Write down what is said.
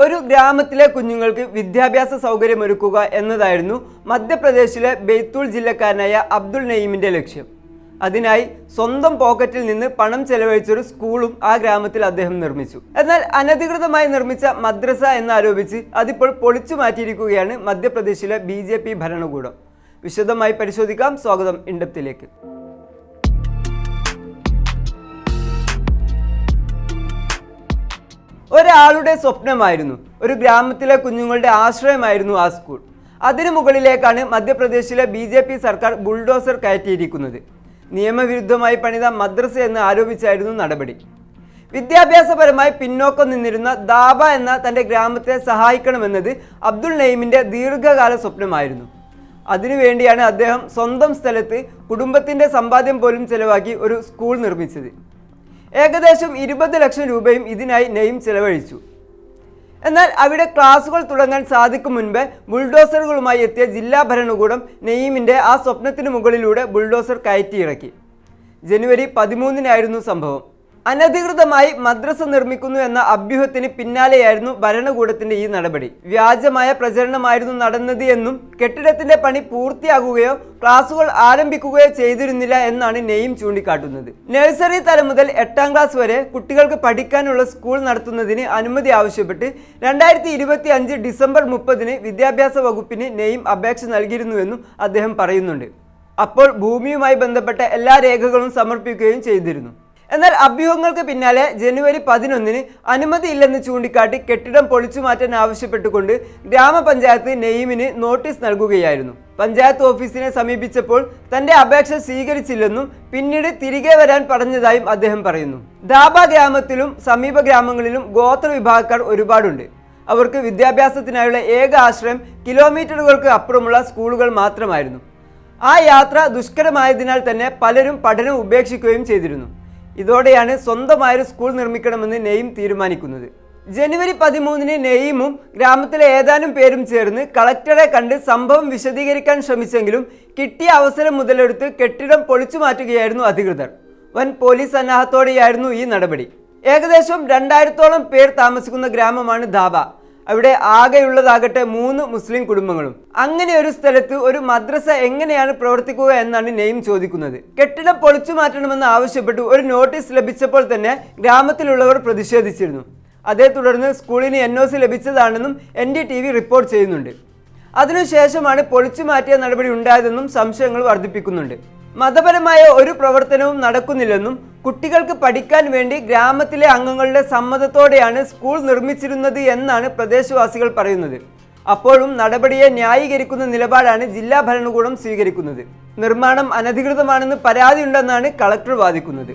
ഒരു ഗ്രാമത്തിലെ കുഞ്ഞുങ്ങൾക്ക് വിദ്യാഭ്യാസ സൗകര്യമൊരുക്കുക എന്നതായിരുന്നു മധ്യപ്രദേശിലെ ബെയ്ത്തൂൾ ജില്ലക്കാരനായ അബ്ദുൾ നഈമിന്റെ ലക്ഷ്യം. അതിനായി സ്വന്തം പോക്കറ്റിൽ നിന്ന് പണം ചെലവഴിച്ചൊരു സ്കൂളും ആ ഗ്രാമത്തിൽ അദ്ദേഹം നിർമ്മിച്ചു. എന്നാൽ അനധികൃതമായി നിർമ്മിച്ച മദ്രസ എന്നാരോപിച്ച് അതിപ്പോൾ പൊളിച്ചു മാറ്റിയിരിക്കുകയാണ് മധ്യപ്രദേശിലെ BJP ഭരണകൂടം. വിശദമായി പരിശോധിക്കാം. സ്വാഗതം ഇൻഡെപ്തിലേക്ക്. ഒരാളുടെ സ്വപ്നമായിരുന്നു, ഒരു ഗ്രാമത്തിലെ കുഞ്ഞുങ്ങളുടെ ആശ്രയമായിരുന്നു ആ സ്കൂൾ. അതിനു മുകളിലേക്കാണ് മധ്യപ്രദേശിലെ BJP സർക്കാർ ബുൾഡോസർ കയറ്റിയിരിക്കുന്നത്. നിയമവിരുദ്ധമായി പണിത മദ്രസ എന്ന് ആരോപിച്ചായിരുന്നു നടപടി. വിദ്യാഭ്യാസപരമായി പിന്നോക്കം നിന്നിരുന്ന ദാബ എന്ന തൻ്റെ ഗ്രാമത്തെ സഹായിക്കണമെന്നത് അബ്ദുൾ നഈമിൻ്റെ ദീർഘകാല സ്വപ്നമായിരുന്നു. അതിനുവേണ്ടിയാണ് അദ്ദേഹം സ്വന്തം സ്ഥലത്ത് കുടുംബത്തിൻ്റെ സമ്പാദ്യം പോലും ചെലവാക്കി ഒരു സ്കൂൾ നിർമ്മിച്ചത്. ഏകദേശം 20 ലക്ഷം രൂപയും ഇതിനായി നഈം ചെലവഴിച്ചു. എന്നാൽ അവിടെ ക്ലാസുകൾ തുടങ്ങാൻ സാധിക്കും മുൻപേ ബുൾഡോസറുകളുമായി എത്തിയ ജില്ലാ ഭരണകൂടം നഈമിൻ്റെ ആ സ്വപ്നത്തിന് മുകളിലൂടെ ബുൾഡോസർ കയറ്റിയിറക്കി. ജനുവരി 13-നായിരുന്നു സംഭവം. അനധികൃതമായി മദ്രസ നിർമ്മിക്കുന്നു എന്ന അഭ്യൂഹത്തിന് പിന്നാലെയായിരുന്നു ഭരണകൂടത്തിന്റെ ഈ നടപടി. വ്യാജമായ പ്രചരണമായിരുന്നു നടന്നത് എന്നും കെട്ടിടത്തിന്റെ പണി പൂർത്തിയാകുകയോ ക്ലാസുകൾ ആരംഭിക്കുകയോ ചെയ്തിരുന്നില്ല എന്നാണ് നഈം ചൂണ്ടിക്കാട്ടുന്നത്. നഴ്സറി തലം മുതൽ 8ാം ക്ലാസ് വരെ കുട്ടികൾക്ക് പഠിക്കാനുള്ള സ്കൂൾ നടത്തുന്നതിന് അനുമതി ആവശ്യപ്പെട്ട് 2025 ഡിസംബർ 30-ന് വിദ്യാഭ്യാസ വകുപ്പിന് നഈം അപേക്ഷ നൽകിയിരുന്നുവെന്നും അദ്ദേഹം പറയുന്നുണ്ട്. അപ്പോൾ ഭൂമിയുമായി ബന്ധപ്പെട്ട എല്ലാ രേഖകളും സമർപ്പിക്കുകയും ചെയ്തിരുന്നു. എന്നാൽ അഭ്യൂഹങ്ങൾക്ക് പിന്നാലെ ജനുവരി 11-ന് അനുമതിയില്ലെന്ന് ചൂണ്ടിക്കാട്ടി കെട്ടിടം പൊളിച്ചു മാറ്റാൻ ആവശ്യപ്പെട്ടുകൊണ്ട് ഗ്രാമപഞ്ചായത്ത് നഈമിന് നോട്ടീസ് നൽകുകയായിരുന്നു. പഞ്ചായത്ത് ഓഫീസിനെ സമീപിച്ചപ്പോൾ തന്റെ അപേക്ഷ സ്വീകരിച്ചില്ലെന്നും പിന്നീട് തിരികെ വരാൻ പറഞ്ഞതായും അദ്ദേഹം പറയുന്നു. ദാബ ഗ്രാമത്തിലും സമീപ ഗ്രാമങ്ങളിലും ഗോത്ര വിഭാഗക്കാർ ഒരുപാടുണ്ട്. അവർക്ക് വിദ്യാഭ്യാസത്തിനായുള്ള ഏക ആശ്രയം കിലോമീറ്ററുകൾക്ക് അപ്പുറമുള്ള സ്കൂളുകൾ മാത്രമായിരുന്നു. ആ യാത്ര ദുഷ്കരമായതിനാൽ തന്നെ പലരും പഠനം ഉപേക്ഷിക്കുകയും ചെയ്തിരുന്നു. ഇതോടെയാണ് സ്വന്തമായൊരു സ്കൂൾ നിർമ്മിക്കണമെന്ന് നഈം തീരുമാനിക്കുന്നത്. ജനുവരി 13-ന് നഈമും ഗ്രാമത്തിലെ ഏതാനും പേരും ചേർന്ന് കളക്ടറെ കണ്ട് സംഭവം വിശദീകരിക്കാൻ ശ്രമിച്ചെങ്കിലും കിട്ടിയ അവസരം മുതലെടുത്ത് കെട്ടിടം പൊളിച്ചു മാറ്റുകയായിരുന്നു അധികൃതർ. വൻ പോലീസ് സന്നാഹത്തോടെയായിരുന്നു ഈ നടപടി. ഏകദേശം 2000-ഓളം പേർ താമസിക്കുന്ന ഗ്രാമമാണ് ദാബ. അവിടെ ആകെയുള്ളതാകട്ടെ 3 മുസ്ലിം കുടുംബങ്ങളും. അങ്ങനെ ഒരു സ്ഥലത്ത് ഒരു മദ്രസ എങ്ങനെയാണ് പ്രവർത്തിക്കുക എന്നാണ് നഈം ചോദിക്കുന്നത്. കെട്ടിടം പൊളിച്ചു മാറ്റണമെന്ന് ആവശ്യപ്പെട്ടു ഒരു നോട്ടീസ് ലഭിച്ചപ്പോൾ തന്നെ ഗ്രാമത്തിലുള്ളവർ പ്രതിഷേധിച്ചിരുന്നു. അതേ തുടർന്ന് സ്കൂളിന് NOC ലഭിച്ചതാണെന്നും NDTV റിപ്പോർട്ട് ചെയ്യുന്നുണ്ട്. അതിനുശേഷമാണ് പൊളിച്ചു മാറ്റിയ നടപടി ഉണ്ടായതെന്നും സംശയങ്ങൾ വർദ്ധിപ്പിക്കുന്നുണ്ട്. മതപരമായ ഒരു പ്രവർത്തനവും നടക്കുന്നില്ലെന്നും കുട്ടികൾക്ക് പഠിക്കാൻ വേണ്ടി ഗ്രാമത്തിലെ അംഗങ്ങളുടെ സമ്മതത്തോടെയാണ് സ്കൂൾ നിർമ്മിച്ചിരുന്നത് എന്നാണ് പ്രദേശവാസികൾ പറയുന്നത്. അപ്പോഴും നടപടിയെ ന്യായീകരിക്കുന്ന നിലപാടാണ് ജില്ലാ ഭരണകൂടം സ്വീകരിക്കുന്നത്. നിർമ്മാണം അനധികൃതമാണെന്ന് പരാതിയുണ്ടെന്നാണ് കളക്ടർ വാദിക്കുന്നത്.